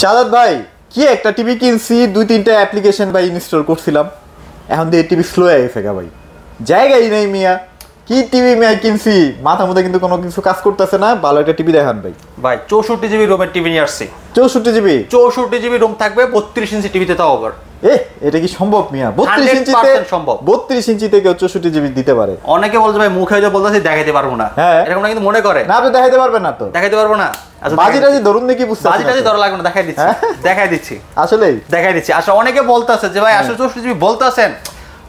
শাহাদাত ভাই কি একটা টিভি কিনছি, 2-3টা অ্যাপ্লিকেশন ভাই ইনস্টল করছিলাম, এখন দিয়ে টিভি স্লো হয়ে গেছে ভাই, জায়গাই নেই মিয়া। কি টিভি মিয়া কিনছি, মাথা মধ্যে কিন্তু কোনো কিছু কাজ করতেছে না। ভালো একটা টিভি দেখান ভাই। ভাই 64 জিবি রোমের টিভি নিয়ে আসছি। 64 জিবি রোম থাকবে, 32 ইঞ্চি টিভিতে তাও আবার। এটা কি সম্ভব মিয়া? 32 ইঞ্চিতে সম্ভব। 32 ইঞ্চিতে কেউ 64 জিবি দিতে পারে? অনেকে বলছে ভাই মুখে হয়তো বলতেছি দেখাইতে পারবো না, এরকম না কিন্তু মনে করে না। আপনি দেখাইতে পারবেন না তো? দেখাইতে পারবো না। আচ্ছা বাজিটাজি ধরুন নাকি, বুঝতে বাজিটাজি ধরা লাগবে না, দেখাই দিচ্ছি। দেখাই দিচ্ছি, আসলেই দেখাই দিচ্ছি। আসলে অনেকে বলতেছে যে ভাই আসলে 64 জিবি বলতেছেন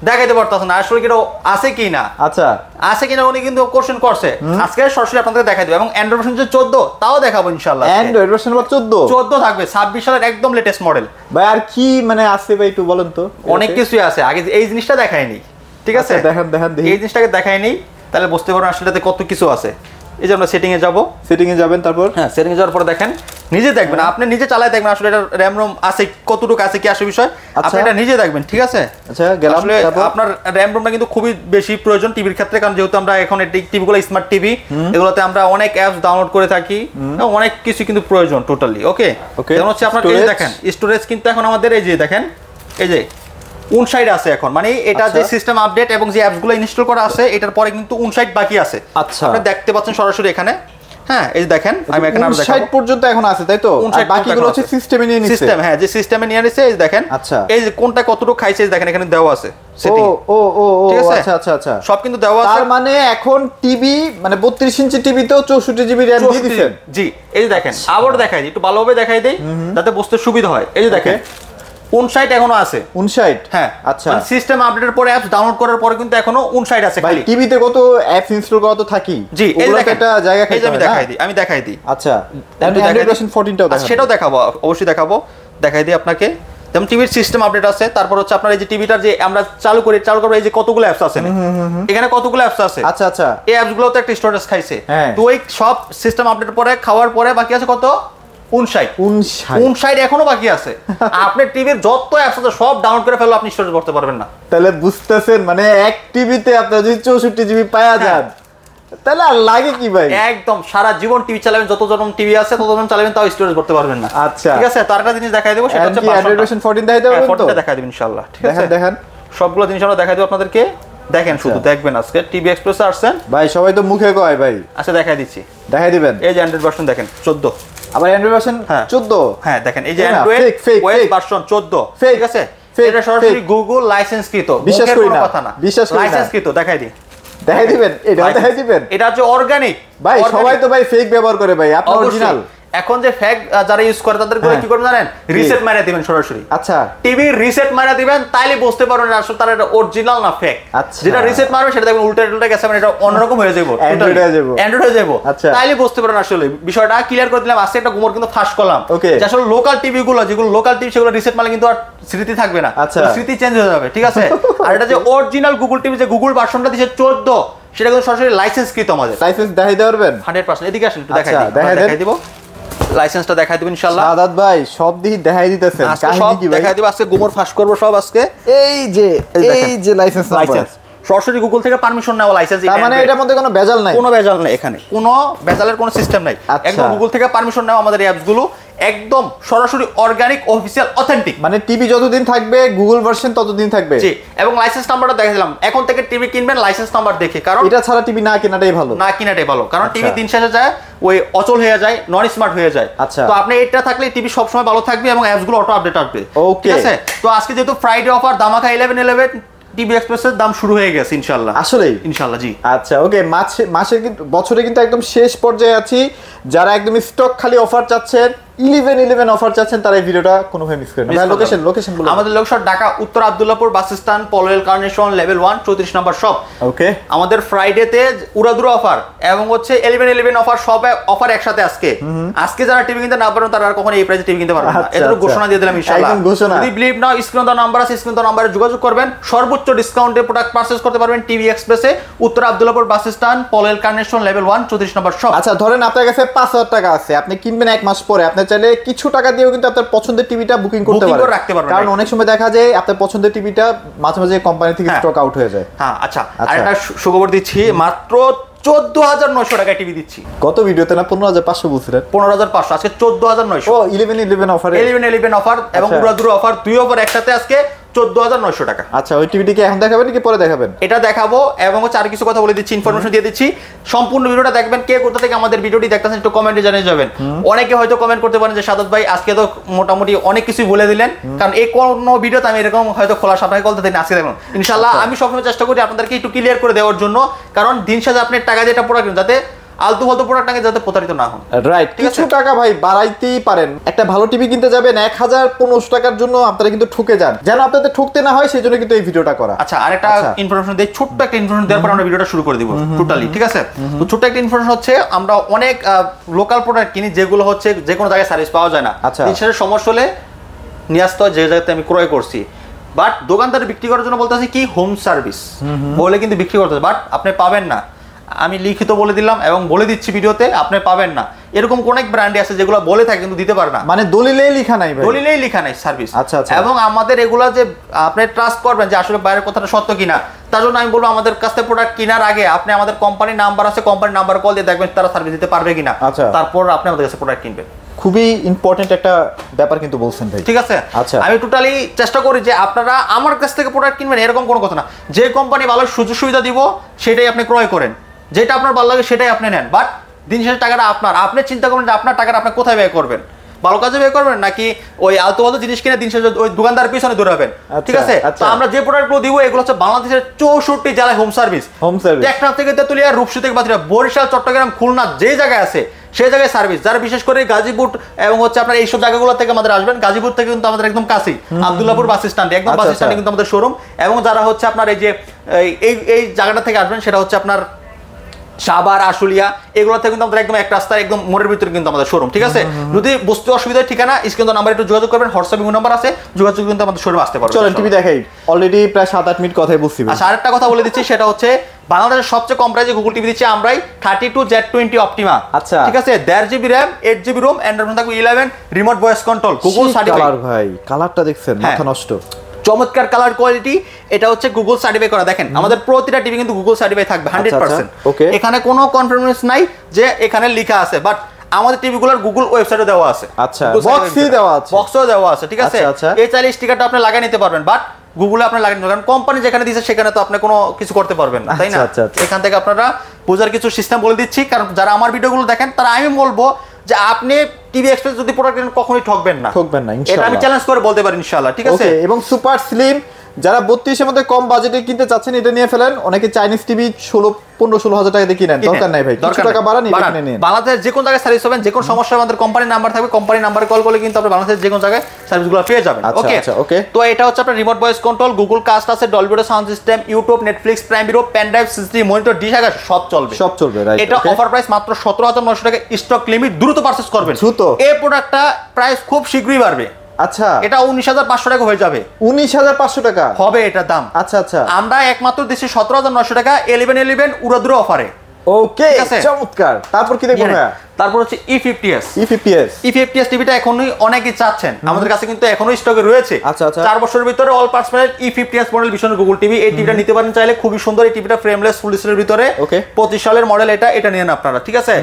দেখাইতে পারতেছেন না, আসলে কিনা আছে কি না, আচ্ছা আছে কিনা উনি কিন্তু কোশ্চেন করছে। আজকে সরাসরি আপনাদের দেখাই দেব এবং অ্যান্ড্রয়েড ভার্সন যে 14 তাও দেখাবো ইনশাআল্লাহ। অ্যান্ড্রয়েড ভার্সন 14 থাকবে, 26 সালের একদম লেটেস্ট মডেল। ভাই আর কি মানে আছে ভাই একটু বলেন তো। অনেক কিছুই আছে, আগে এই জিনিসটা দেখাইনি, ঠিক আছে? দেখেন এই জিনিসটাকে দেখাইনি, তাহলে বুঝতে পারবেন আসলে এটাতে কত কিছু আছে। এই যে আমরা সেটিং এ যাব, সেটিং এ যাবেন, তারপর হ্যাঁ সেটিং এ যাওয়ার পরে দেখেন, নিজে দেখবেন, আপনি নিজে চালায় দেখবেন আসলে এটা র‍্যাম রোম আছে কতটুকু আছে কি আসে বিষয়, আপনি এটা নিজে দেখবেন, ঠিক আছে? আচ্ছা গেলাম। আসলে আপনার র‍্যাম রোমটা কিন্তু খুবই বেশি প্রয়োজন টিভির ক্ষেত্রে, কারণ যেহেতু আমরা এখন এই টিভিগুলো স্মার্ট টিভি, এগুলোতে আমরা অনেক অ্যাপস ডাউনলোড করে থাকি, অনেক কিছু কিন্তু প্রয়োজন টোটালি। ওকে যেমন হচ্ছে আপনার এই দেখেন স্টোরেজ কিন্তু এখন আমাদের এই যে দেখেন এই যে 59 আছে এখন, মানে এটা যে সিস্টেম আপডেট এবং যে অ্যাপসগুলো ইনস্টল করা আছে এটার পরে কিন্তু 59 বাকি আছে। আচ্ছা আপনি দেখতে পাচ্ছেন সরাসরি এখানে, হ্যাঁ এই যে দেখেন আমি এখানে আরো দেখাবো 59 পর্যন্ত এখন আছে, তাই তো? আর বাকিগুলো হচ্ছে সিস্টেমে নিয়ে নিছে। সিস্টেম, হ্যাঁ যে সিস্টেমে নিয়ে নিছে, এই যে দেখেন। আচ্ছা এই যে কোনটা কতটুকু খাইছে দেখেন এখানে দেওয়া আছে সেটিং। ও ঠিক আছে? আচ্ছা সব কিন্তু দেওয়া আছে। তার মানে এখন টিভি মানে 32 ইঞ্চি টিভিতেও 64 জিবি র‍্যাম দিয়ে দিবেন। জি এই যে দেখেন, আবার দেখাই দিই, একটু ভালোভাবে দেখাই দেই যাতে বুঝতে সুবিধা হয়। এই যে দেখেন 59 এখনো আছে। 59, হ্যাঁ আচ্ছা। মানে সিস্টেম আপডেটের পরে অ্যাপস ডাউনলোড করার পরে কিন্তু এখনো 59 আছে খালি। টিভিতে কত অ্যাপস ইনস্টল করা তো থাকি। জি এই দেখেন একটা জায়গা খাই। আমি দেখাই দিই। আচ্ছা অ্যান্ড্রয়েড ভার্সন 14টাও দেখাবো। সেটাও দেখাবো, অবশ্যই দেখাবো, দেখাই দিই আপনাকে। যেমন টিভির সিস্টেম আপডেট আছে, তারপর হচ্ছে আপনার এই যে টিভিটার যে আমরা চালু করবো এই যে কতগুলো অ্যাপস আছে, এখানে কতগুলো অ্যাপস আছে। আচ্ছা এই অ্যাপসগুলোতে একটা স্টোরেজ খাইছে, হ্যাঁ। তো এই সব সিস্টেম আপডেট পরে খাওয়ার পরে বাকি আছে কত? 59 এখনো বাকি আছে। আপনি টিভির যত অ্যাপস আছে সব ডাউনলোড করে ফেললে আপনি স্টোরেজ করতে পারবেন না। তাহলে বুঝতেছেন মানে এক টিভিতে আপনারা যদি 64 জিবি পাওয়া যান তাহলে আর লাগে কি ভাই? একদম সারা জীবন টিভি চালাবেন, যত জন টিভি আছে তত জন চালাবেন, তাও স্টোরেজ করতে পারবেন না। আচ্ছা ঠিক আছে, তার একটা জিনিস দেখাই দেব, সেটা হচ্ছে অ্যান্ড্রয়েড ভার্সন 14 দেখাই দেবেন তো? 14টা দেখাই দেব ইনশাআল্লাহ। ঠিক আছে দেখেন সবগুলো জিনিস আমরা দেখাই দেব আপনাদেরকে। দেখেন শুধু দেখবেন, আজকে টিভি এক্সপ্রেসে আসছেন ভাই, সবাই তো মুখে কয় ভাই। আচ্ছা দেখাই দিচ্ছি, দেখাই দিবেন। এই যে অ্যান্ড্রয়েড ভার্সন দেখেন 14, আবার অ্যান্ড্রয়েড ভার্সন 14, হ্যাঁ দেখেন এই যে অ্যান্ড্রয়েড ওএস ভার্সন 14, ঠিক আছে? এটা সরাসরি গুগল লাইসেন্সকৃত, বিশ্বাস করি না, কথা না, বিশ্বাস করি না। লাইসেন্সকৃত দেখাই দিই, দেখাই দিবেন, এটাও দেখাই দিবেন। এটা হচ্ছে অর্গানিক ভাই, সবাই তো ভাই ফেক ব্যবহার করে ভাই, আপনি অরিজিনাল। এখন যে ফেক যারা ইউজ করে তাদের করে কি করবেন জানেন? রিসেট মারা দিবেন সরাসরি। আচ্ছা টিভি রিসেট মারা দিবেন, তাইলে বুঝতে পারবেন আসলে তার এটা অরিজিনাল না ফেক। যেটা রিসেট মারবে সেটা দেখবেন উল্টা গেছে, মানে এটা অন্যরকম হয়ে যাবে, অ্যান্ড্রয়েড হয়ে যাবে। আচ্ছা তাইলে বুঝতে পারবেন আসলে বিষয়টা ক্লিয়ার করে দিলাম। আজকে একটা গুমর কিন্তু ফাঁস করলাম যে আসলে লোকাল টিভি গুলো, যেগুলো লোকাল টিভি সেগুলো রিসেট মারলে কিন্তু আর স্মৃতি থাকবে না, স্মৃতি চেঞ্জ হয়ে যাবে, ঠিক আছে? আর এটা যে অরিজিনাল গুগল টিভি, যে গুগল ভার্সনটা দিয়েছে 14, সেটা কিন্তু সরাসরি লাইসেন্সকৃত। আমাদের লাইসেন্স দেখাই দিতে পারবেন 100%। এদিকে আসেন একটু দেখাই দিব, লাইসেন্সটা দেখাই দিব ইনশাআল্লাহ। সাদাত ভাই সব দিকে দেখাই দিতেছেন, কাহিনী কি ভাই? দেখাই দিব, আজকে গুমর ফাঁস করব সব আজকে। এই যে লাইসেন্স সরাসরি গুগল থেকে পারমিশন নেওয়া লাইসেন্স। তার মানে এটার মধ্যে কোনো ভেজাল নাই? কোনো ভেজাল নাই, এখানে কোনো ভেজালের কোনো সিস্টেম নাই, একদম গুগল থেকে পারমিশন নেওয়া আমাদের এই অ্যাপস গুলো, একদম সরাসরি অর্গানিক, অফিশিয়াল, অথেন্টিক। মানে টিভি যতদিন থাকবে গুগল ভার্সন ততদিন থাকবে। জি, এবং লাইসেন্স নাম্বারটা দেখাইলাম। এখন থেকে টিভি কিনবেন লাইসেন্স নাম্বার দেখে, কারণ এটা ছাড়া টিভি না কেনাটাই ভালো, কারণ টিভি দিন শেষে যায় ওই অচল হয়ে যায়, নন স্মার্ট হয়ে যায়। তো আপনি এটা থাকলে টিভি সব সময় ভালো থাকবে এবং অ্যাপস গুলো অটো আপডেট আসবে। ঠিক আছে, তো আজকে যেহেতু ফ্রাইডে অফার, দামাকা 11/11 টিভি এক্সপ্রেসের দাম শুরু হয়ে গেছে ইনশাআল্লাহ। আসলে ইনশাআল্লাহ জি। আচ্ছা ওকে, মাসের কিন্তু বছরে কিন্তু একদম শেষ পর্যায়ে আছি। যারা একদম স্টক খালি অফার চাচ্ছেন, 11/11 অফার চাচ্ছেন, তারা এই ভিডিওটা কোনোভাবে মিস করেন না। লোকেশন বলুন। আমাদের লোকেশন ঢাকা উত্তর Abdullahpur bus stand, Polwel carnation, level 1, 34 নম্বর শপ। ওকে, আমাদের ফ্রাইডেতে উড়াদুরা অফার এবং হচ্ছে 11/11 অফার, সব অফার একসাথে আজকে যারা টিভি কিনতে না পারেন তারা আর কখনো এই প্রাইসে টিভি কিনতে পারবেন না। এর ঘোষণা দিয়ে দিলাম ইনশাআল্লাহ, একদম ঘোষণা। যদি বিলিভ নাও, স্ক্রিনে দেওয়া নাম্বার আছে, স্ক্রিনে দেওয়া নাম্বারে যোগাযোগ করবেন, সর্বোচ্চ ডিসকাউন্টে প্রোডাক্ট পারচেজ করতে পারবেন টিভি এক্সপ্রেসে, উত্তর Abdullahpur bus stand, Polwel carnation, level 1, 34 নম্বর শপ। আচ্ছা ধরেন আপনার কাছে 5000 টাকা আছে, আপনি কিনবেন এক মাস পরে, আপনি চাইলে কিছু টাকা দিয়েও কিন্তু আপনার পছন্দের টিভিটা বুকিং করতে পারবেন, কারণ অনেক সময় দেখা যায় আপনার পছন্দের টিভিটা মাঝে মাঝে কোম্পানি থেকে স্টক আউট হয়ে যায়। হ্যাঁ আচ্ছা, আর একটা সুখবর দিচ্ছি, মাত্র 14,900 টাকায় টিভি দিচ্ছি। কত ভিডিওতে না 15,500 বলছিলেন? 15,500, আজকে 14,900। ও 11 অফারে, 11 অফার এবং উড়াদুরা অফার, দুই অফার একসাথে আজকে 14,900 টাকা। আচ্ছা, ওই টিভিটি কি এখন দেখাবেন নাকি পরে দেখাবেন? এটা দেখাবো এবং হচ্ছে আর কিছু কথা বলে দিচ্ছি, ইনফরমেশন দিয়ে দিচ্ছি। সম্পূর্ণ ভিডিওটা দেখবেন। কে কোথা থেকে আমাদের ভিডিওটি দেখতেছেন একটু কমেন্টে জানিয়ে যাবেন। অনেকে হয়তো কমেন্ট করতে পারেন যে সাদাত ভাই আজকে তো মোটামুটি অনেক কিছুই বলে দিলেন, কারণ এই কোনো ভিডিওতে আমি এরকম হয়তো খোলা সাপটাকে বলতে দিন, আজকে দেখুন ইনশাআল্লাহ আমি সবসময় চেষ্টা করি আপনাদেরকে একটু ক্লিয়ার করে দেওয়ার জন্য, কারণ দিন শেষে আপনি টাকা দিয়ে এটা প্রোডাক্ট যাতে আলতু ফালতু প্রোডাক্ট আগে যাতে প্রতারিত না হন। রাইট, কিছু টাকা ভাই বাড়াইতেই পারেন। একটা ভালো টিভি কিনতে যাবেন 1,015 টাকার জন্য আপনারা কিন্তু ঠকে যান, যেন আপনাদের ঠকতে না হয় সেজন্য কিন্তু এই ভিডিওটা করা। আচ্ছা, আরেকটা ইনফরমেশন দেই, ছোট্ট একটা ইনফরমেশন দেওয়ার পর আমরা ভিডিওটা শুরু করে দিব টোটালি, ঠিক আছে? তো ছোট্ট একটা ইনফরমেশন হচ্ছে আমরা অনেক লোকাল প্রোডাক্ট কিনি যেগুলো হচ্ছে যে কোনো জায়গায় সার্ভিস পাওয়া যায় না। জিনিসের সমস্যা হলে নিয়ে আসতে হয় যে জায়গাতে আমি ক্রয় করছি, বাট দোকানদার বিক্রি করার জন্য বলতেছি কি হোম সার্ভিস বলে কিন্তু বিক্রি করতে, বাট আপনি পাবেন না। আমি লিখিত বলে দিলাম এবং বলে দিচ্ছি ভিডিওতে, আপনি পাবেন না। এরকম অনেক ব্র্যান্ড আছে যেগুলো বলে থাকে কিন্তু দিতে পারে না, মানে দলিলেই লেখা নাই ভাই, দলিলেই লেখা নাই সার্ভিস। আচ্ছা আচ্ছা। এবং আমাদের এগুলা যে আপনি ট্রাস্ট করবেন যে আসলে বাইরের কথাটা সত্য কিনা, তার জন্য আমি বলবো আমাদের কাছ থেকে প্রোডাক্ট কেনার আগে আপনি আমাদের কোম্পানির নাম্বার আছে, কোম্পানির নাম্বার কল দিয়ে দেখবেন তারা সার্ভিস দিতে পারবে কিনা, তারপর আপনি আমাদের কাছে প্রোডাক্ট কিনবেন। খুবই ইম্পর্টেন্ট একটা ব্যাপার কিন্তু বলছেন ভাই, ঠিক আছে? আচ্ছা, আমি টোটালি চেষ্টা করি যে আপনারা আমার কাছ থেকে প্রোডাক্ট কিনবেন এরকম কোনো কথা না। যে কোম্পানি ভালো সুযোগ সুবিধা দিব সেটাই আপনি ক্রয় করেন, যেটা আপনার ভালো লাগে সেটাই আপনি নেন, বাট দিন শেষে টাকাটা আপনার। আপনি চিন্তা করবেন যে আপনার টাকাটা আপনি কোথায় ব্যয় করবেন, ভালো কাজে ব্যয় করবেন নাকি ওই আলতু ফালতু জিনিস কিনে দিন শেষে ওই দোকানদার পিছনে দৌড়াবেন, ঠিক আছে? তো আমরা যে প্রোডাক্টগুলো দিব এগুলো হচ্ছে বাংলাদেশের 64 জেলায় হোম সার্ভিস। টেকনাফ থেকে তেতুলিয়া, রূপসী থেকে বাতিরা, বরিশাল, চট্টগ্রাম, খুলনা যে জায়গায় আছে সেই জায়গায় সার্ভিস। যারা বিশেষ করে গাজীপুর এবং হচ্ছে আপনার এইসব জায়গাগুলো থেকে আমাদের আসবেন, গাজীপুর থেকে কিন্তু আমাদের একদম কাছেই আব্দুল্লাহপুর বাস স্ট্যান্ডে, একদম বাস স্ট্যান্ডে কিন্তু আমাদের শোরুম। এবং যারা হচ্ছে আপনার এই যে এই জায়গাটা থেকে আসবেন সেটা হচ্ছে আপনার সাভার, আশুলিয়া, এগুলো থেকে কিন্তু আমাদের একদম এক রাস্তায় একদম মোড়ের ভিতরে কিন্তু আমাদের শোরুম, ঠিক আছে? যদি বুঝতে অসুবিধার ঠিকানা স্ক্রিনে নাম্বার একটু যোগাযোগ করবেন, হোয়াটসঅ্যাপ নাম্বার আছে, যোগাযোগ কিন্তু আমাদের শোরুম আসতে পারবেন। চলেন টিভি দেখাই, অলরেডি প্রায় 7-8 মিনিট কথাই বলছি। আচ্ছা, আরেকটা কথা বলে দিচ্ছি, সেটা হচ্ছে বাংলাদেশের সবচেয়ে কম প্রাইসে গুগল টিভি দিচ্ছি আমরাই 32Z20 অপটিমা। আচ্ছা, ঠিক আছে? 1.5 GB RAM, 8 GB ROM, Android থাকবে 11, remote voice control, Google certified. Colour ভাই, কালারটা দেখছেন মাথা নষ্ট, চমৎকার কালার কোয়ালিটি। এটা হচ্ছে গুগল সার্টিফাই করা। দেখেন আমাদের প্রতিটা টিভি কিন্তু গুগল সার্টিফাই থাকবে 100%। এখানে কোনো কনফার্মেন্স নাই যে এখানে লেখা আছে, বাট আমাদের টিভিগুলোর গুগল ওয়েবসাইটে দেওয়া আছে, আচ্ছা, বক্সই দেওয়া আছে, বক্সও দেওয়া আছে, ঠিক আছে? এই চাইলে স্টিকারটা আপনি লাগিয়ে নিতে পারবেন, বাট গুগলে আপনি লাগিয়ে নিতে পারবেন। কোম্পানি যেখানে দিয়েছে সেখানে তো আপনি কোনো কিছু করতে পারবেন না, তাই না? এখান থেকে আপনারা বোঝার কিছু সিস্টেম বলে দিচ্ছি, কারণ যারা আমার ভিডিওগুলো দেখেন তারা আমি বলবো যে আপনি টিভি এক্সপ্রেস যদি প্রোডাক্ট নেন কখনোই ঠকবেন না, ইনশাআল্লাহ। এটা আমি চ্যালেঞ্জ করে বলতে পারি ইনশাআল্লাহ, ঠিক আছে? এবং সুপার স্লিম, যারা 32 এর মধ্যে কম বাজেটে কিনতে চাচ্ছেন এটা নিয়ে ফেলেন। অনেকে চাইনিজ টিভি 15-16 হাজার টাকা দিয়ে কিনেন, দরকার নাই ভাই, কিছু টাকা বাড়ান এখানে নিন। বাংলাদেশের যে কোন জায়গায় সার্ভিস পাবেন, যে কোন সমস্যা আমাদের কোম্পানির নাম্বার থাকবে, কোম্পানির নাম্বারে কল করলে কিন্তু আপনি বাংলাদেশের যে কোন জায়গায় সার্ভিসগুলো পেয়ে যাবেন। ওকে ওকে। তো এটা হচ্ছে আপনার remote voice control, Google Cast আছে, Dolby audio sound system, YouTube, Netflix, Prime Video, pen drive, CCTV, monitor, dish আকার সব চলবে, রাইট? এটা অফার প্রাইস মাত্র 17,900 টাকা, স্টক লিমিট, দ্রুত পারচেজ করবেন। এই প্রোডাক্টটা প্রাইস খুব শীঘ্রই বাড়বে। আচ্ছা, এটা 19,500 টাকা হয়ে যাবে, 19,500 টাকা হবে এটা দাম। আচ্ছা আচ্ছা, আমরা একমাত্র দিচ্ছি 17,900 টাকা 11 উড়াদুরা অফারে। ওকে, চমৎকার। তারপর কি দেখবো ভাই? তারপর হচ্ছে E50s টিভিটা এখনই অনেকেই চাচ্ছেন, আমাদের কাছে কিন্তু এখনো স্টকে রয়েছে। 4 বছরের ভিতরে অল পার্টস পাবেন। E50s মডেল ভীষণ গুগল টিভি, এই টিভিটা নিতে পারেন চাইলে, খুবই সুন্দর। এই টিভিটা ফ্রেমলেস ফুল ডিসপ্লের ভিতরে, 25 সালের মডেল। এটা নিয়ে নেন আপনারা, ঠিক আছে?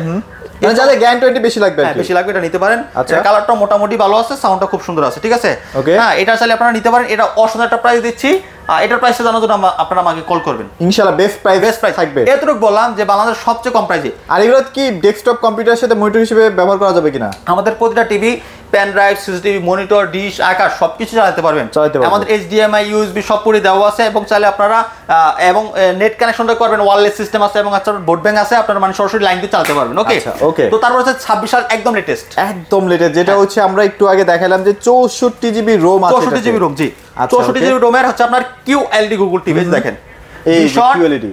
মানে যাদের গ্যারান্টি বেশি লাগবে, এটা নিতে পারেন। কালারটা মোটামুটি ভালো আছে, সাউন্ডটা খুব সুন্দর আছে, ঠিক আছে? হ্যাঁ, এটা চাইলে আপনারা নিতে পারেন। এটা অসাধারণ একটা প্রাইস দিচ্ছি। এটার প্রাইসটা জানার জন্য আপনারা আমাকে কল করবেন, ইনশাআল্লাহ বেস্ট প্রাইস থাকবে। এতটুকু বললাম যে বাংলাদেশের সবচেয়ে কম প্রাইসে। আর এগুলো কি ডেস্কটপ কম্পিউটারের সাথে মনিটর হিসেবে ব্যবহার করা যাবে কিনা? আমাদের প্রতিটা TV pen drive, CCTV, monitor, dish, আকার সবকিছু চালাতে পারবেন। আমাদের HDMI, USB সব পুরো দেওয়া আছে, এবং চাইলে আপনারা এবং নেট কানেকশনটা করবেন, ওয়্যারলেস সিস্টেম আছে, এবং আপনার বোর্ড ব্যাংক আছে, আপনারা মানে সরাসরি লাইন দিয়ে চালাতে পারবেন। ওকে। তো তারপর হচ্ছে 26 সাল একদম লেটেস্ট, যেটা হচ্ছে আমরা একটু আগে দেখালাম যে 64 GB রোম আছে। 64 GB রোম, জি। 64 GB রোমের হচ্ছে আপনার QLED গুগল টিভি। দেখেন এই QLED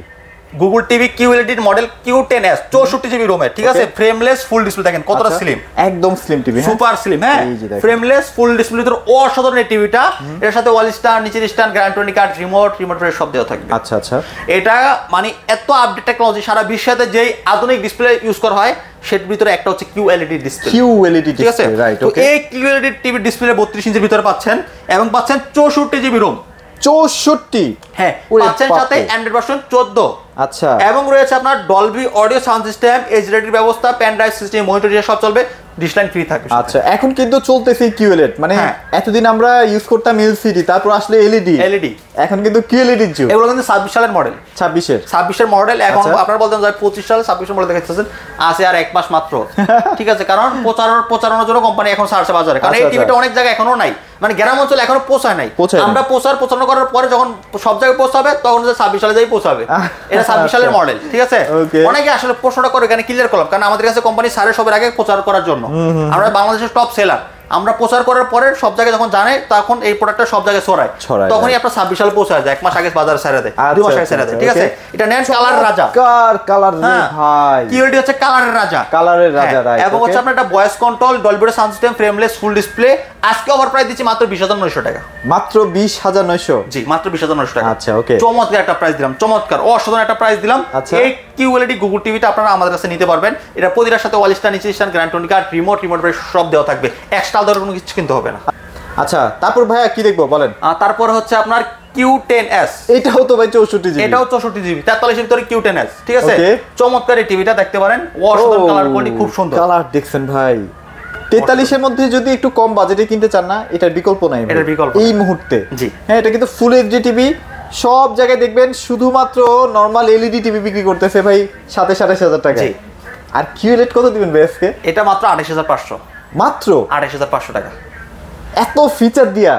Google TV QLED model Q10s 64 GB রোমের, ঠিক আছে? Frameless full display. দেখেন কতটা স্লিম, একদম স্লিম টিভি, সুপার স্লিম। হ্যাঁ, ফ্রেমলেস ফুল ডিসপ্লে ভিতর অসাধারণ এই টিভিটা। এর সাথে ওয়াল স্ট্যান্ড, নিচের স্ট্যান্ড, গ্যারান্টি কার্ড, রিমোট সব দেওয়া থাকবে। আচ্ছা আচ্ছা, এটা মানে এত আপডেট টেকনোলজি, সারা বিশ্বে যেই আধুনিক ডিসপ্লে ইউজ করা হয় সেটার ভিতরে একটা হচ্ছে QLED ডিসপ্লে। ঠিক আছে, রাইট? ওকে। এই QLED টিভি ডিসপ্লে 32 ইঞ্চির ভিতরে পাচ্ছেন, এবং পাচ্ছেন 64 GB রোম। 64, হ্যাঁ, পাচ্ছেন সাথে অ্যান্ড্রয়েড ভার্সন 14। আচ্ছা, এবং রয়েছে আপনার Dolby audio sound system, HD ব্যবস্থা, পেন ড্রাইভ সিস্টেম, মনিটর সব চলবে, ডিশ লাইন ফ্রি থাকবে। আচ্ছা, এখন কিন্তু চলতেছে কিউএলইডি, মানে এতদিন আমরা ইউজ করতাম এলসিডি, তারপর আসলে এলইডি, এখন কিন্তু কিউএলইডির যুগ। এগুলো কিন্তু 26 সালের মডেল, 26 এর মডেল। এখন আপনারা বলতেন যে 25 সাল 26 মডেল দেখাচ্ছেন, আছে আর 1 মাস মাত্র। ঠিক আছে, কারণ প্রচারণার জন্য কোম্পানি এখন ছাড়ছে বাজারে, কারণ এই টিভিটা অনেক জায়গায় এখনো নাই, মানে গ্রাম অঞ্চলে এখনো পৌঁছায় নাই। আমরা প্রচারণা করার পরে যখন সব জায়গায় পৌঁছাবে তখন 26 সালে যাই পৌঁছাবে। এটা 26 সালের মডেল। ঠিক আছে, অনেকে আসলে প্রশ্নটা করে এখানে ক্লিয়ার করলাম, কারণ আমাদের কাছে কোম্পানি ছাড়ে সবার আগে প্রচার করার জন্য। আমরা বাংলাদেশের টপ সেলার, আমরা প্রচার করার পরে সব জায়গায় যখন জানে তখন এই প্রোডাক্টটা সব জায়গায় ছড়ায়, তখনই আপনার 26 সালে পৌঁছায় যায়, 1 মাস আগে বাজারে ছেড়ে দেয়, 2 মাস আগে ছেড়ে দেয়। ঠিক আছে, এটা নেন কালারের রাজা, কালার ভাই, কিউএলইডি হচ্ছে কালারের রাজা, রাইট। এবং হচ্ছে আপনার একটা voice control, Dolby sound system, frameless full display. আজকে অফার প্রাইস দিচ্ছি মাত্র 20,900 টাকা, মাত্র 20,900। জি, মাত্র 20,900 টাকা। আচ্ছা, ওকে, চমৎকার একটা প্রাইস দিলাম, চমৎকার অসাধারণ একটা প্রাইস দিলাম। এই কিউএলইডি গুগল টিভিটা আপনারা আমাদের কাছে নিতে পারবেন। এটা প্রতিটার সাথে ওয়াল স্ট্যান্ড, নিচে স্ট্যান্ড, গ্র্যান্ড টোনি কার্ড, রিমোট সব দেওয়া থাকবে, এক্সট্রা আলাদা কোনো কিছু কিনতে হবে না। আচ্ছা, তারপর ভাইয়া কি দেখবো বলেন? তারপর হচ্ছে আপনার Q10s, এটাও তো ভাই 64 জিবি, এটাও 64 জিবি, 43 এর ভিতরে Q10s। ঠিক আছে, চমৎকার এই টিভিটা দেখতে পারেন, অসাধারণ কালার কোয়ালিটি, খুব সুন্দর কালার দেখছেন ভাই। 43 এর মধ্যে যদি একটু কম বাজেটে কিনতে চান না, এটার বিকল্প নাই এটার বিকল্প এই মুহূর্তে। জি হ্যাঁ, এটা কিন্তু ফুল এইচডি টিভি, সব জায়গায় দেখবেন শুধুমাত্র নরমাল এলইডি টিভি বিক্রি করতেছে ভাই 27,000 টাকা। আর কিউএলইডি কত দিবেন ভাই আজকে? এটা মাত্র 28,500, মাত্র 28,500 টাকা। এত ফিচার দিয়া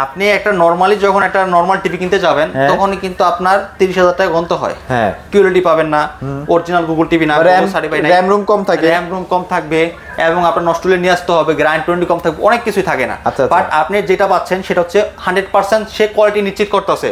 আপনি একটা নরমালি যখন একটা নরমাল টিভি কিনতে যাবেন তখনই কিন্তু আপনার 30,000 টাকা গন্ত হয়। হ্যাঁ, কিউএলইডি পাবেন না, অরিজিনাল গুগল টিভি না, র‍্যাম রুম কম থাকে, র‍্যাম রুম কম থাকবে, এবং আপনার নষ্ট হলে নিয়ে আসতে হবে, গ্র্যান্ড টোয়েন্টি কম থাকবে, অনেক কিছুই থাকে না। বাট আপনি যেটা পাচ্ছেন সেটা হচ্ছে 100% সে কোয়ালিটি নিশ্চিত করতেছে।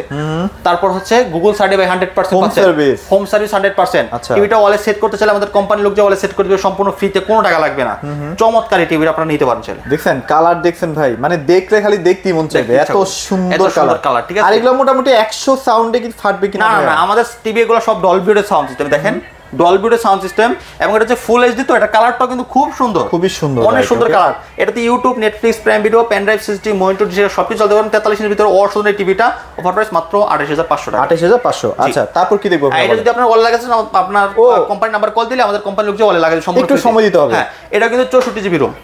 তারপর হচ্ছে গুগল সার্টিফাইড 100% পাচ্ছেন, হোম সার্ভিস 100%। টিভিটা ওয়ালে সেট করতে চাইলে আমাদের কোম্পানির লোক যে ওয়ালে সেট করে দিবে সম্পূর্ণ ফ্রিতে, কোনো টাকা লাগবে না। চমৎকার এই টিভিটা আপনারা নিতে পারেন চাইলে। দেখছেন কালার, দেখছেন ভাই, মানে দেখলে খালি দেখতেই মন চাইবে, এত সুন্দর কালার। ঠিক আছে, আর এগুলো মোটামুটি 100 সাউন্ডে কি ফাটবে কিনা? না না, আমাদের টিভি এগুলো সব ডলবি সাউন্ড সিস্টেম, দেখেন ডলবি সাউন্ড সিস্টেম, এবং এটা হচ্ছে ফুল এইচডি, তো এটা কালারটাও কিন্তু খুব সুন্দর, খুবই সুন্দর, অনেক সুন্দর কালার। এটাতে YouTube, Netflix, Prime Video, pen drive system, monitor সবকিছু চলতে পারেন। 43 এর ভিতরে অসাধারণ এই টিভিটা, অফার প্রাইস মাত্র 28,500 টাকা। 28,500। আচ্ছা, তারপর কি দেখবো? এটা যদি আপনার ওয়ালে লাগাচ্ছেন, আপনার কোম্পানি নাম্বার কল দিলে আমাদের কোম্পানির লোক যে ওয়ালে লাগাবে সম্পূর্ণ একটু সময় দিতে হবে। হ্যাঁ, এটা কিন্তু 64 জিবি রুম,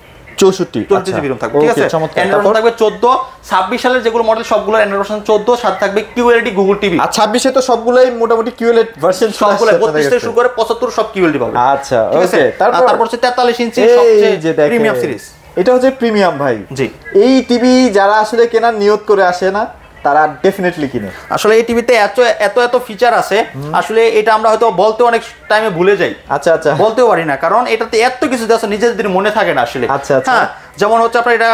64 জিবি রুম থাকবে। ঠিক আছে, অ্যান্ড্রয়েড থাকবে 14, 26 সালের যেগুলো মডেল সবগুলো অ্যান্ড্রয়েড ভার্সন 14, সাথে থাকবে কিউএলইডি গুগল টিভি। আর 26 এ তো সবগুলাই মোটামুটি কিউএলইডি ভার্সন, সবগুলো 32 থেকে শুরু করে 75 সব কিউএলইডি পাবে। আচ্ছা, ওকে, তারপর হচ্ছে 43 ইঞ্চি সবচেয়ে প্রিমিয়াম সিরিজ, এটা হচ্ছে প্রিমিয়াম ভাই। জি, এই টিভি যারা আসলে কেনার নিয়ত করে আসে না, তারা ডেফিনেটলি কিনে। আসলে এই টিভিতে এত ফিচার আছে, আসলে এটা আমরা হয়তো বলতে অনেক টাইমে ভুলে যাই। আচ্ছা আচ্ছা, বলতেও পারি না, কারণ এটাতে এত কিছু আছে নিজেদের মনে থাকে না আসলে। আচ্ছা আচ্ছা, হ্যাঁ, যেমন হচ্ছে আপনার এটা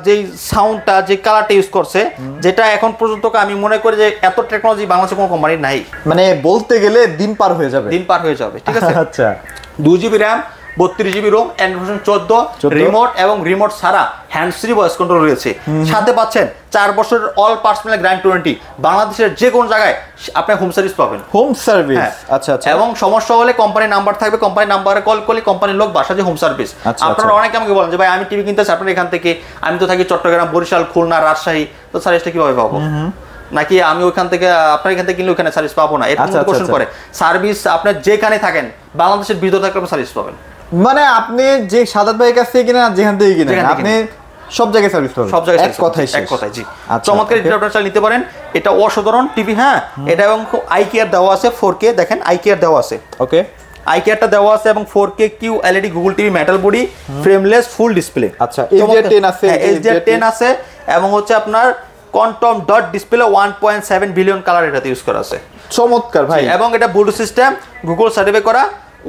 যে সাউন্ডটা, যে কালারটা ইউজ করছে, যেটা এখন পর্যন্ত আমি মনে করি যে এত টেকনোলজি বাংলাদেশে কোনো কোম্পানির নাই, মানে বলতে গেলে দিন পার হয়ে যাবে, ঠিক আছে। আচ্ছা, 2 GB RAM, 32 GB ROM, Android 14, remote এবং রিমোট ছাড়া হ্যান্ডস ফ্রি ভয়েস কন্ট্রোল রয়েছে। সাথে পাচ্ছেন 4 বছরের অল পার্সোনাল গ্র্যান্ড ওয়ারেন্টি, বাংলাদেশের যে কোনো জায়গায় আপনি হোম সার্ভিস পাবেন, হোম সার্ভিস। আচ্ছা আচ্ছা, এবং সমস্যা হলে কোম্পানির নাম্বার থাকবে, কোম্পানির নাম্বারে কল করলে কোম্পানির লোক বাসা যে হোম সার্ভিস। আপনারা অনেকে আমাকে বলেন যে ভাই আমি টিভি কিনতে চাই আপনার এখান থেকে, আমি তো থাকি চট্টগ্রাম, বরিশাল, খুলনা, রাজশাহী, তো সার্ভিসটা কিভাবে পাবো? নাকি আমি ওখান থেকে আপনার এখান থেকে কিনলে ওখানে সার্ভিস পাবো না? এরকম কোশ্চেন করে। সার্ভিস আপনার যেখানে থাকেন বাংলাদেশের ভিতরে থাকলে সার্ভিস পাবেন, মানে আপনি যে সাদাত ভাইয়ের কাছ থেকে কিনেন, যেখান থেকে কিনেন, আপনি সব জায়গায় সার্ভিস পাবেন, সব জায়গায় এক কথাই। জি, চমৎকার আপনারা নিতে পারেন, এটা অসাধারণ টিভি। হ্যাঁ, এটা এবং আইকিয়ার দেওয়া আছে 4K, দেখেন আইকিয়ার দেওয়া আছে, ওকে, আইকিয়ারটা দেওয়া আছে, এবং 4K QLED Google TV, metal body, frameless full display. আচ্ছা, HDR10 আছে, HDR10 আছে, এবং হচ্ছে আপনার quantum dot display 1.7 billion colour এটাতে ইউজ করা আছে। চমৎকার ভাই, এবং এটা ব্লুটুথ সিস্টেম, গুগল সার্টিফাই করা,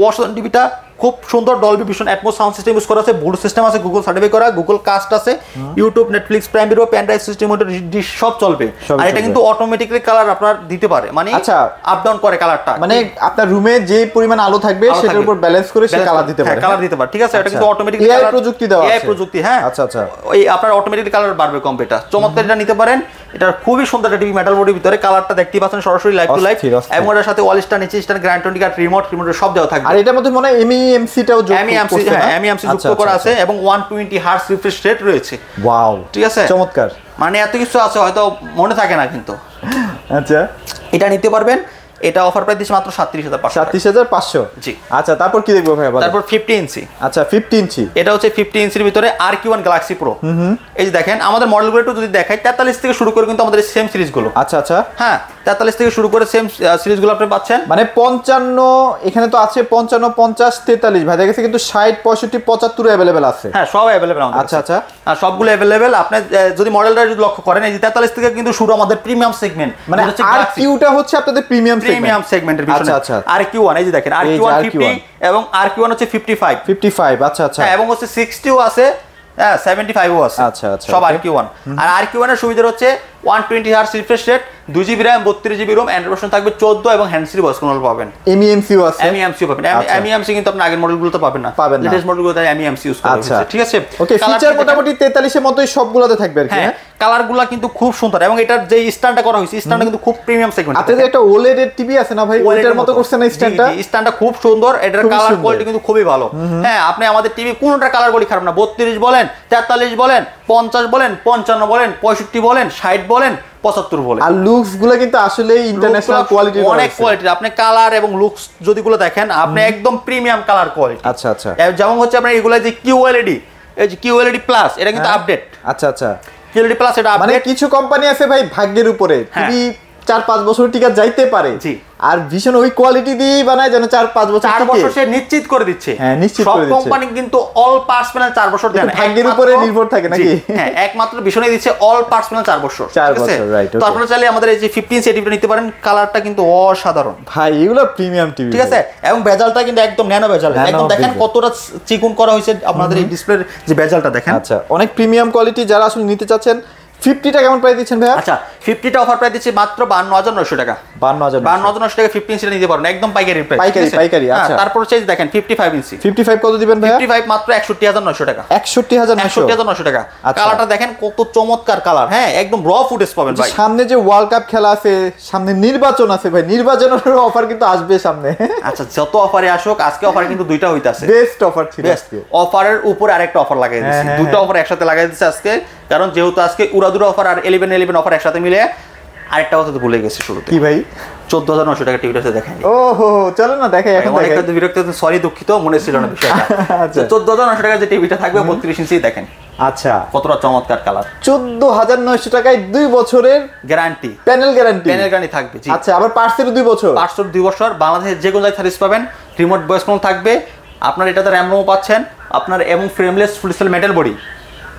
অসাধারণ টিভিটা, খুব সুন্দর Dolby Vision Atmos sound system use করা আছে, ব্লুটুথ সিস্টেম আছে, গুগল সার্টিফাই করা, গুগল কাস্ট আছে, YouTube, Netflix, Prime Video, pen drive system, dish সব চলবে। আর এটা কিন্তু অটোমেটিক্যালি কালার আপনার দিতে পারে, মানে আচ্ছা আপ ডাউন করে কালারটা, মানে আপনার রুমে যে পরিমাণ আলো থাকবে সেটার উপর ব্যালেন্স করে সে কালার দিতে পারে, কালার দিতে পারে। ঠিক আছে, এটা কিন্তু অটোমেটিক্যালি এআই প্রযুক্তি দেওয়া আছে, এআই প্রযুক্তি। হ্যাঁ, আচ্ছা আচ্ছা, ওই আপনার অটোমেটিক্যালি কালার বাড়বে কম্পিউটার। চমৎকার, এটা নিতে পারেন, এটা খুবই সুন্দর একটা টিভি, মেটাল বডির ভিতরে, কালারটা দেখতে পাচ্ছেন সরাসরি লাইভ টু লাইভ, এবং এর সাথে ওয়াল স্ট্যান্ড, নিচে stand, grand twenty card, remote সব দেওয়া থাকবে। আর এটার মধ্যে মনে হয় এমইএমসি টাও যুক্ত, এমইএমসি যুক্ত করা আছে, এবং 120 হার্টজ রিফ্রেশ রেট রয়েছে। ওয়াও, ঠিক আছে, চমৎকার, মানে এত কিছু আছে হয়তো মনে থাকে না কিন্তু। আচ্ছা, এটা নিতে পারবেন। এটা অফার প্রাইস দিচ্ছি মাত্র 37,500। 37,500। জি। আচ্ছা তারপর কি দেখবো ভাই? তারপর 50 ইঞ্চি। আচ্ছা 50 ইঞ্চি, এটা হচ্ছে 50 ইঞ্চির ভিতরে RQ1 Galaxy Pro। এই যে দেখেন আমাদের মডেলগুলো একটু যদি দেখাই, 43 থেকে শুরু করে কিন্তু আমাদের সেম সিরিজগুলো। আচ্ছা আচ্ছা, হ্যাঁ 43 থেকে শুরু করে সেম সিরিজগুলো আপনি পাচ্ছেন। মানে 55 এখানে তো আছে, 55 50 43 ভাই দেখেছে, কিন্তু 60 65 75 अवेलेबल আছে। হ্যাঁ সব अवेलेबल আমাদের। আচ্ছা আচ্ছা, আর সবগুলো अवेलेबल। আপনি যদি মডেলটা যদি লক্ষ্য করেন, এই যে 43 থেকে কিন্তু শুরু আমাদের প্রিমিয়াম সেগমেন্ট, মানে RQ-টা হচ্ছে আপনাদের প্রিমিয়াম সেগমেন্টের ভিতরে। আচ্ছা আচ্ছা, RQ1 এই যে দেখেন RQ1 50 এবং RQ1 হচ্ছে 55। আচ্ছা আচ্ছা, এবং হচ্ছে 60ও আছে, হ্যাঁ 75ও আছে। আচ্ছা আচ্ছা, সব RQ1। আর RQ1 এর সুবিধা হচ্ছে 120 Hz refresh rate, 2GB RAM 32GB ROM, Android version থাকবে 14 এবং হ্যান্ড ফ্রি ভয়েস কন্ট্রোল পাবেন। MEMCও আছে। MEMC পাবেন। MEMC কিন্তু আপনি আগের মডেলগুলোতে পাবেন না, লেটেস্ট মডেলগুলোতে MEMC ইউজ করা হয়েছে। ঠিক আছে, ওকে। ফিচার মোটামুটি 43 এর মতোই সবগুলোতে থাকবে আর কি। হ্যাঁ কালারগুলো কিন্তু খুব সুন্দর, এবং এটার যে স্ট্যান্ডটা করা হয়েছে, স্ট্যান্ডটা কিন্তু খুব প্রিমিয়াম সেগমেন্ট। আপনাদের একটা OLED এর টিভি আছে না ভাই, ওইটার মতো করছে না স্ট্যান্ডটা? স্ট্যান্ডটা খুব সুন্দর, এটার কালার কোয়ালিটি কিন্তু খুবই ভালো। হ্যাঁ আপনি আমাদের টিভি কোনটা কালার কোয়ালিটি খারাপ না, 32 বলেন, 43 বলেন, 50 বলেন, 55 বলেন, 65 বলেন, 60 বলেন, 75 বলেন। আর লুকস গুলো কিন্তু আসলে ইন্টারন্যাশনাল কোয়ালিটির, অনেক কোয়ালিটির। আপনি কালার এবং লুকস যদি গুলো দেখেন, আপনি একদম প্রিমিয়াম কালার কোয়ালিটি। আচ্ছা আচ্ছা, যেমন হচ্ছে আপনার এগুলা যে QLED, এই যে QLED প্লাস, এটা কিন্তু আপডেট। আচ্ছা আচ্ছা, QLED প্লাস এটা আপডেট। মানে কিছু কোম্পানি আছে ভাই ভাগ্যের উপরে, টিভি 4-5 বছর টিকা যাইতে পারে। জি। আর ভীষণ ওই কোয়ালিটি দিয়ে বানায় যেন 4-5 বছর, 4 বছর সে নিশ্চিত করে দিচ্ছে। হ্যাঁ নিশ্চিত করে দিচ্ছে। সব কোম্পানি কিন্তু অল পার্টস প্যানেল 4 বছর দেন, ভাগ্যের উপরে নির্ভর থাকে নাকি? হ্যাঁ একমাত্র বিষয় দিচ্ছে অল পার্টস প্যানেল 4 বছর। 4 বছর, রাইট। তো আপনারা চাইলে আমাদের এই যে 15 ইঞ্চি টিভিটা নিতে পারেন, কালারটা কিন্তু অসাধারণ ভাই, এগুলো প্রিমিয়াম টিভি। ঠিক আছে, এবং বেজালটা কিন্তু একদম ন্যানো বেজাল, একদম দেখেন কতটা চিকন করা হয়েছে আপনাদের এই ডিসপ্লের যে বেজালটা দেখেন। আচ্ছা, অনেক প্রিমিয়াম কোয়ালিটি। যারা আসলে নিতে চাচ্ছেন, 50টা কেমন প্রাইস দিচ্ছেন ভাই? আচ্ছা 50টা অফার প্রাইস দিচ্ছে মাত্র 52,900 টাকা। 52,900 টাকা 15 ইঞ্চিটা নিতে পারবেন, একদম পাইকারি প্রাইস। পাইকারি। আচ্ছা, তারপর হচ্ছে দেখেন 55 ইঞ্চি। 55 কত দিবেন ভাই? 55 মাত্র 61,900 টাকা। 61,900 টাকা। কালারটা দেখেন কত চমৎকার কালার। হ্যাঁ একদম র ফুটেজ পাবেন ভাই। সামনে যে ওয়ার্ল্ড কাপ খেলা আছে, সামনে নির্বাচন আছে ভাই, নির্বাচনের অফার কিন্তু আসবে সামনে। আচ্ছা যত অফারে আসুক, আজকে অফার কিন্তু দুইটা হইতাছে। বেস্ট অফার ছিল আজকে। অফারের উপরে আরেকটা অফার লাগাই দিয়েছি, দুটো অফার একসাথে লাগাই দিয়েছি আজকে, কারণ যেহেতু আজকে উড়াদুরা অফার আর 11 অফার একসাথে মিলে। আরেকটা কথা তো ভুলে গেছি শুরুতে। কি ভাই? 14,900 টাকা টিভিটা দেখেন। ওহো, চলো না দেখাই এখন। অনেক বিরক্ত, সরি দুঃখিত, মনে ছিল না বিষয়টা। আচ্ছা 14,900 টাকা যে টিভিটা থাকবে 32 ইঞ্চি দেখেন। আচ্ছা, কতটা চমৎকার কালার। 14,900 টাকায় 2 বছরের গ্যারান্টি, প্যানেল গ্যারান্টি থাকবে। জি আচ্ছা, আবার পার্টসের 2 বছর। পার্টসের 2 বছর, বাংলাদেশের যে কোনো জায়গায় সার্ভিস পাবেন, রিমোট ভয়েস কন্ট্রোল থাকবে আপনার, এটাতে র্যাম রোম পাচ্ছেন আপনার, এবং frameless full scale metal body,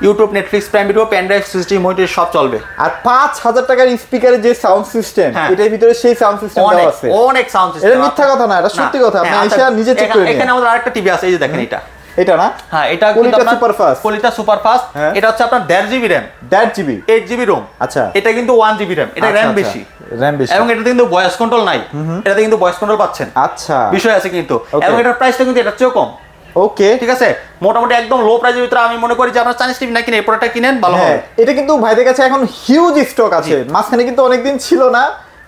YouTube, Netflix, Prime Video, pen drive, system, monitor সব চলবে। আর 5,000 টাকার স্পিকারের যে সাউন্ড সিস্টেম, এটার ভিতরে সেই সাউন্ড সিস্টেম দেওয়া আছে। অনেক সাউন্ড সিস্টেম। এটা মিথ্যা কথা না, এটা সত্যি কথা। আপনি এসে নিজে চেক করে নিন। এখানে আমাদের আরেকটা টিভি আছে, এই যে দেখেন এটা না? হ্যাঁ এটা কোয়ালিটি সুপারফাস্ট। Quality superfast. এটা হচ্ছে আপনার 1.5 RAM, 1.5 8GB ROM। আচ্ছা, এটা কিন্তু 1GB RAM, এটা RAM বেশি। এবং এটাতে কিন্তু ভয়েস কন্ট্রোল নাই, এটাতে কিন্তু ভয়েস কন্ট্রোল পাচ্ছেন। আচ্ছা, বিষয় আছে কিন্তু, এবং এটার প্রাইসটা কিন্তু এটার চেয়েও কম। ওকে, ঠিক আছে, মোটামুটি একদম লো প্রাইসের ভিতরে আমি মনে করি যে আপনারা চাইনিজ টিভি না কিনে এই প্রোডাক্টটা কিনেন, ভালো হবে। এটা কিন্তু ভাইদের কাছে এখন হিউজ স্টক আছে, মাঝখানে কিন্তু অনেকদিন ছিল না,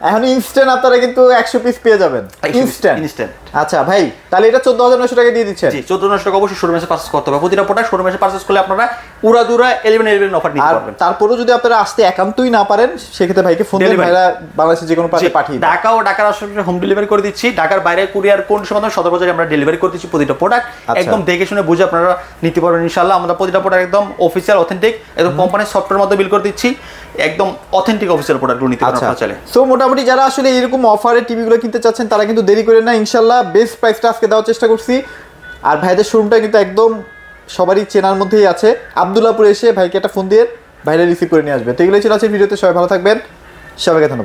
এখন ইনস্ট্যান্ট আপনারা কিন্তু 100 পিস পেয়ে যাবেন ইনস্ট্যান্ট। আচ্ছা ভাই, তাহলে এটা 14,900 টাকা দিয়ে দিচ্ছেন? জি 14,900 টাকা অবশ্যই শোরুমে এসে পারচেজ করতে হবে। প্রতিটা প্রোডাক্ট শোরুমে এসে পারচেজ করলে আপনারা উড়াদুরা 11 অফার নিতে পারবেন। তারপরেও যদি আপনারা আসতে একান্তই না পারেন, সেক্ষেত্রে ভাইকে ফোন দিয়ে ভাইরা বাংলাদেশের যে কোনো প্রান্তে পাঠিয়ে দেন। ঢাকা ও ঢাকার আশেপাশে হোম ডেলিভারি করে দিচ্ছি। ঢাকার বাইরে কুরিয়ার কন্ডিশনের মাধ্যমে সদরবাজারে আমরা ডেলিভারি করে দিচ্ছি প্রতিটা প্রোডাক্ট। একদম দেখে শুনে বুঝে আপনারা নিতে পারবেন ইনশাআল্লাহ। আমরা প্রতিটা প্রোডাক্ট একদম অফিসিয়াল, অথেন্টিক, একদম কোম্পানির সফটওয়্যার মধ্যে বিল করে দিচ্ছি। একদম অথেন্টিক অফিসিয়াল প্রোডাক্টগুলো নিতে পারবেন আপনারা চাইলে। সো মোটামুটি যারা আসলে এরকম অফারে টিভিগুলো কিনতে চাচ্ছেন, তারা কিন্তু দেরি করেন না। ইনশাআল্লাহ বেস্ট প্রাইসটা আজকে দেওয়ার চেষ্টা করছি। আর ভাইদের শোরুমটা কিন্তু একদম সবারই চেনার মধ্যেই আছে। আব্দুল্লাহপুরে এসে ভাইকে একটা ফোন দিয়ে ভাইরা রিসিভ করে নিয়ে আসবে। তো এগুলোই ছিল আজকের ভিডিওতে। সবাই ভালো থাকবেন, সবাইকে ধন্যবাদ।